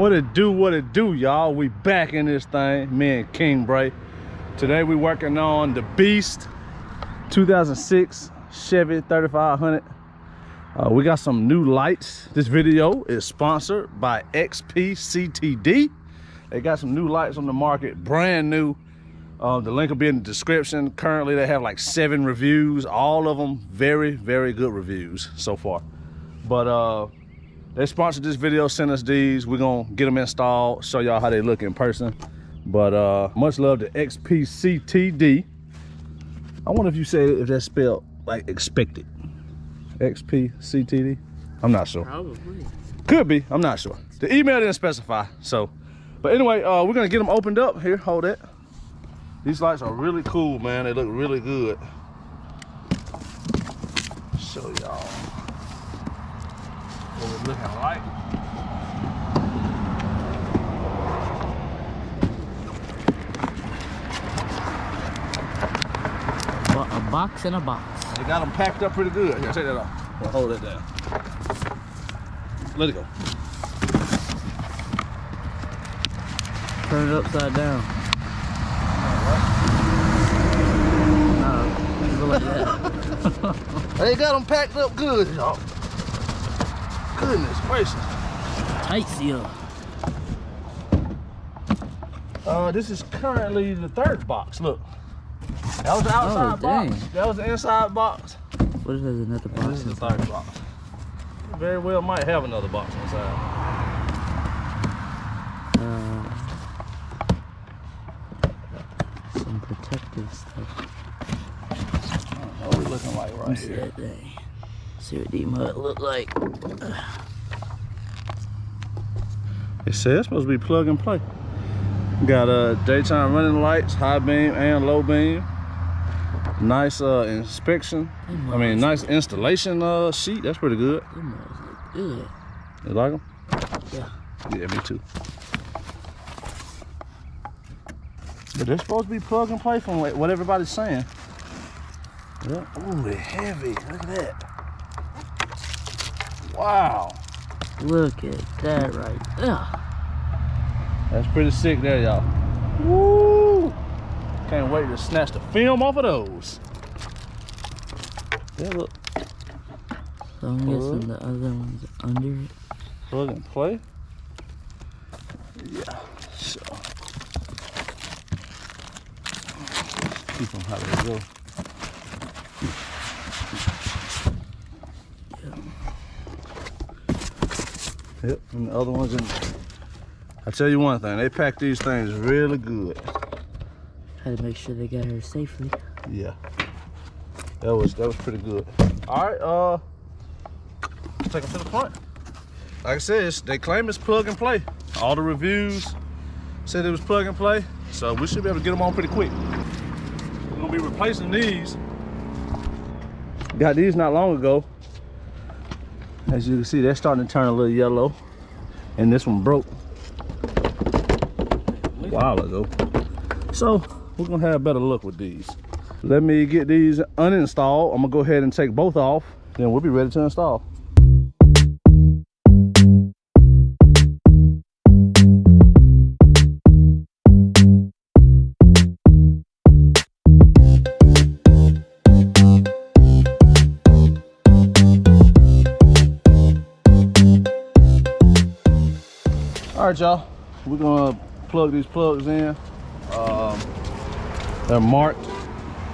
What it do, y'all? We back in this thing, me and King Bray. Today we working on the Beast 2006 Chevy 3500. We got some new lights. This video is sponsored by XPCTD. They got some new lights on the market, brand new. The link will be in the description. Currently they have like 7 reviews, all of them very good reviews so far. But they sponsored this video, sent us these. We're gonna get them installed, show y'all how they look in person. But much love to XPCTD. I wonder if you say if that's spelled like expected. XPCTD? I'm not sure. Probably. Could be, I'm not sure. The email didn't specify, so. But anyway, we're gonna get them opened up. Here, hold it. These lights are really cool, man. They look really good. Show y'all what we're looking like. A box in a box. They got them packed up pretty good. Here, take that off. We'll hold it down. Let it go. Turn it upside down. No, like that. They got them packed up good, y'all. Goodness gracious. Tight seal. This is currently the 3rd box. Look. That was the outside box. That was the inside box. What if there's another box? This is the 3rd box. Very well might have another box inside. Some protective stuff. What are we looking like right here? See what these mud look like. It says it's supposed to be plug and play. Got daytime running lights, high beam and low beam. Nice inspection. I mean, nice installation sheet. That's pretty good. Them muds look good. You like them? Yeah. Yeah, me too. But they're supposed to be plug and play from what everybody's saying. Yeah. Ooh, they're heavy. Look at that. Wow. Look at that right there. That's pretty sick there, y'all. Woo! Can't wait to snatch the film off of those. Yeah, look. So I'm guessing the other one's under it. Plug and play. Yeah. So keep them how they go. Yep, and the other ones in there. I tell you one thing, they pack these things really good. Had to make sure they got her safely. Yeah, that was pretty good. All right, let's take them to the front. Like I said, they claim it's plug and play. All the reviews said it was plug and play, so we should be able to get them on pretty quick. We're gonna be replacing these. Got these not long ago. As you can see, they're starting to turn a little yellow, and this one broke a while ago. So we're gonna have a better look with these. Let me get these uninstalled. I'm gonna go ahead and take both off, then we'll be ready to install. All right, y'all, we're gonna plug these plugs in. They're marked.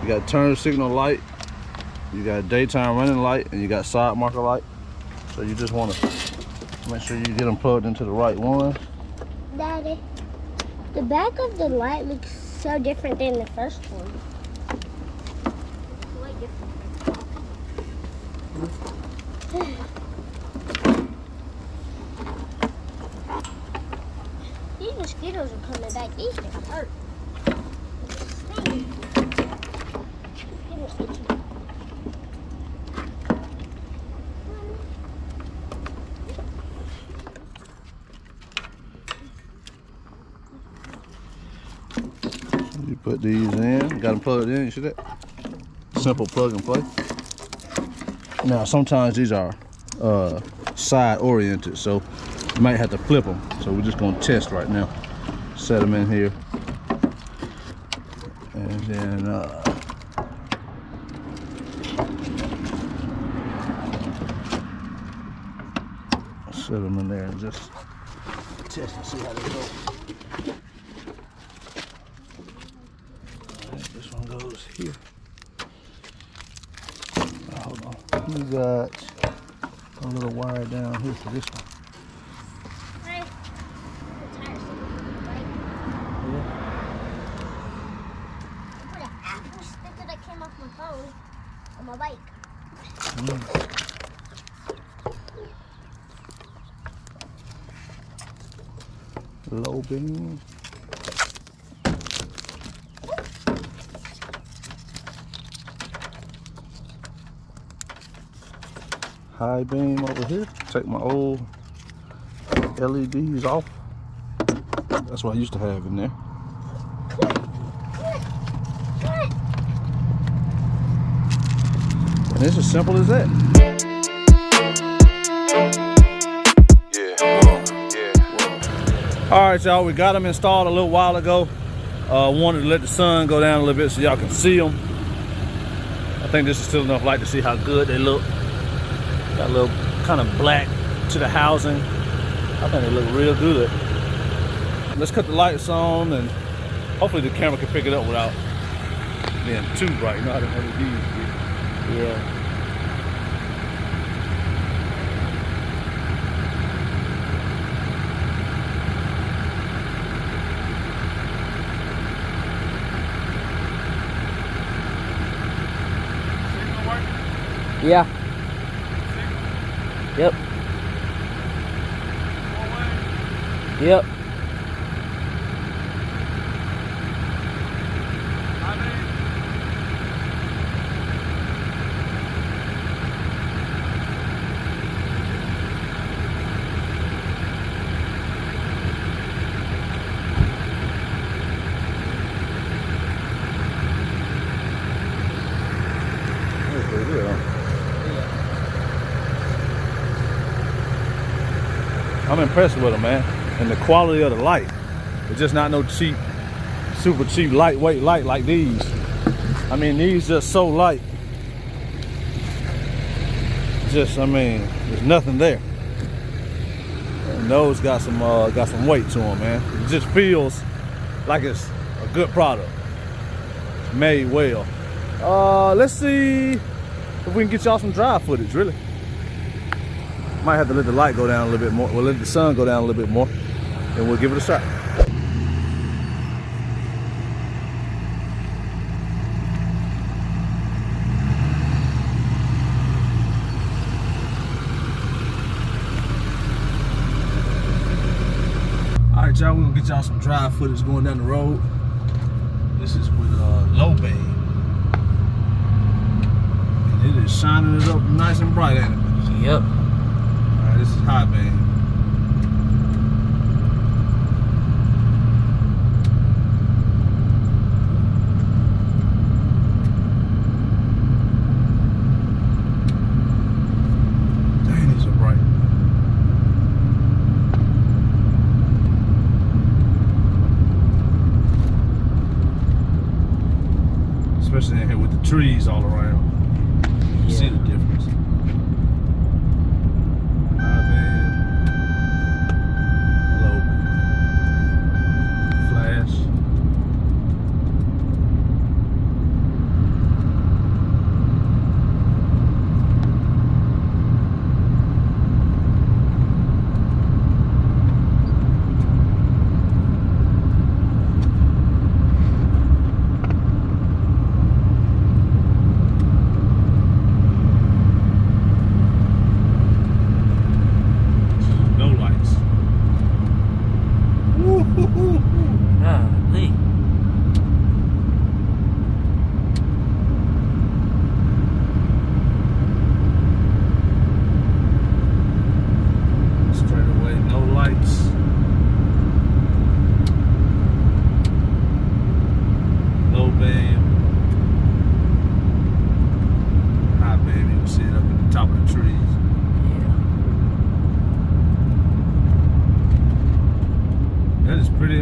You got turn signal light, you got daytime running light, and you got side marker light. So you just wanna make sure you get them plugged into the right one. Daddy, the back of the light looks so different than the first one. Way different. These mosquitoes are coming back. These can hurt. You put these in, got them plugged in, you see that? Simple plug and play. Now sometimes these are side oriented, so You might have to flip them, so we're just gonna test right now. Set them in here, and then set them in there and just test and see how they go. Alright, this one goes here. Hold on. We got a little wire down here for this one. On my bike. Low beam. High beam over here. Take my old LEDs off. That's what I used to have in there. And it's as simple as that. All right, y'all, we got them installed a little while ago. Wanted to let the sun go down a little bit so y'all can see them. I think this is still enough light to see how good they look. Got a little kind of black to the housing. I think they look real good. Let's cut the lights on, and hopefully the camera can pick it up without being too bright. You know how the LEDs get. Yeah. Yeah. Yep. Yep. I'm impressed with them, man, and the quality of the light. It's just not no cheap, super cheap, lightweight light like these. I mean, these just so light. Just, I mean, there's nothing there. And those got some weight to them, man. It just feels like it's a good product. It's made well. Let's see if we can get y'all some drive footage, really. Might have to let the light go down a little bit more. We'll let the sun go down a little bit more, and we'll give it a shot. All right, y'all, we're gonna get y'all some drive footage going down the road. This is with low beam, and it is shining it up nice and bright, ain't it? Yep. This is high beam. Dang, these are bright. Especially in here with the trees all around. You see the difference.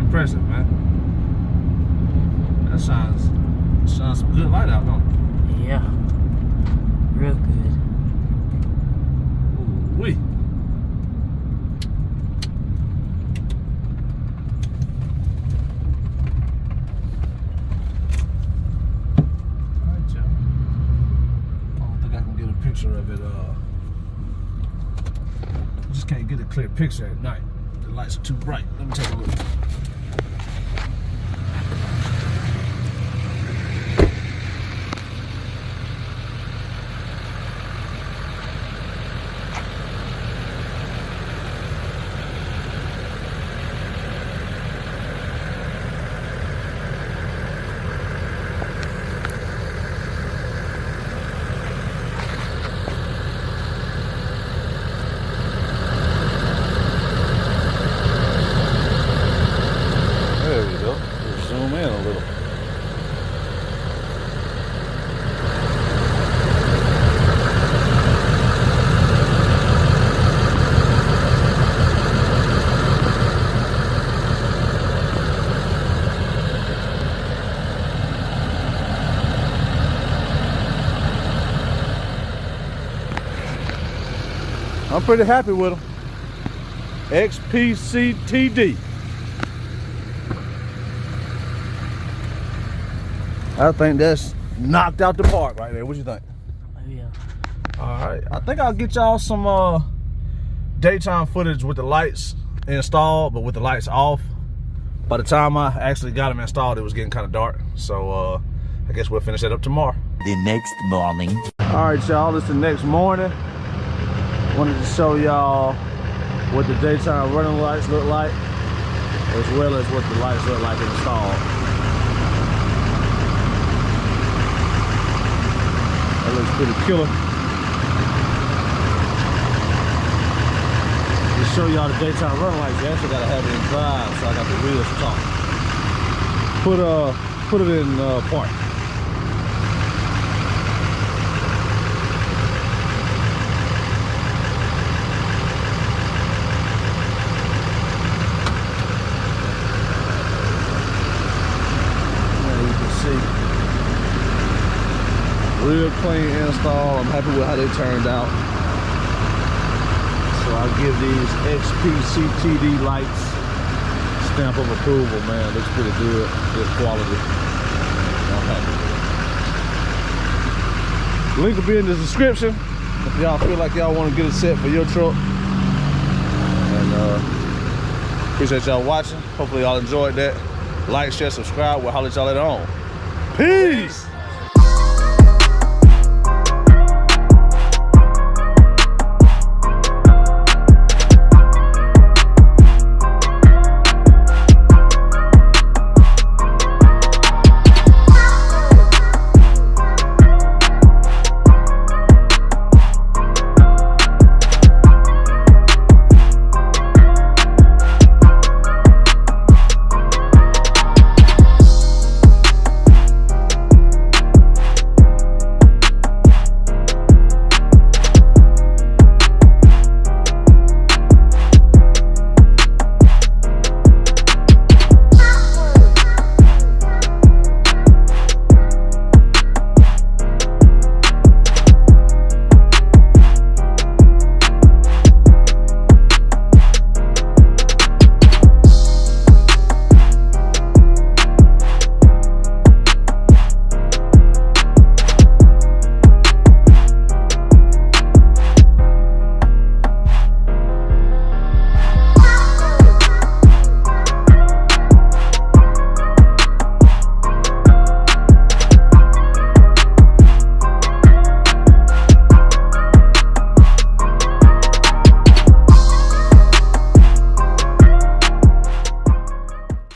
impressive, man. That shines some good light out, don't it? Yeah. Real good. Ooh-wee. Alright, y'all. I don't think I can get a picture of it. Just can't get a clear picture at night. The lights are too bright. Let me take a look. There we go. Just zoom in a little. I'm pretty happy with them. XPCTD. I think that's knocked out the park right there. What you think? Oh, yeah. All right. I think I'll get y'all some daytime footage with the lights installed, but with the lights off. By the time I actually got them installed, it was getting kind of dark. So I guess we'll finish that up tomorrow. The next morning. All right, y'all. It's the next morning. Wanted to show y'all what the daytime running lights look like, as well as what the lights look like installed. That looks pretty killer. To show y'all the daytime running lights, you actually gotta have it in drive, so I got the wheels talking. Put it in park. Real clean install. I'm happy with how they turned out. So I'll give these XPCTD lights stamp of approval, man. Looks pretty good. Good quality. I'm happy with it. Link will be in the description if y'all feel like y'all want to get a set for your truck. And appreciate y'all watching. Hopefully y'all enjoyed that. Like, share, subscribe. We'll holler at y'all later on. Peace!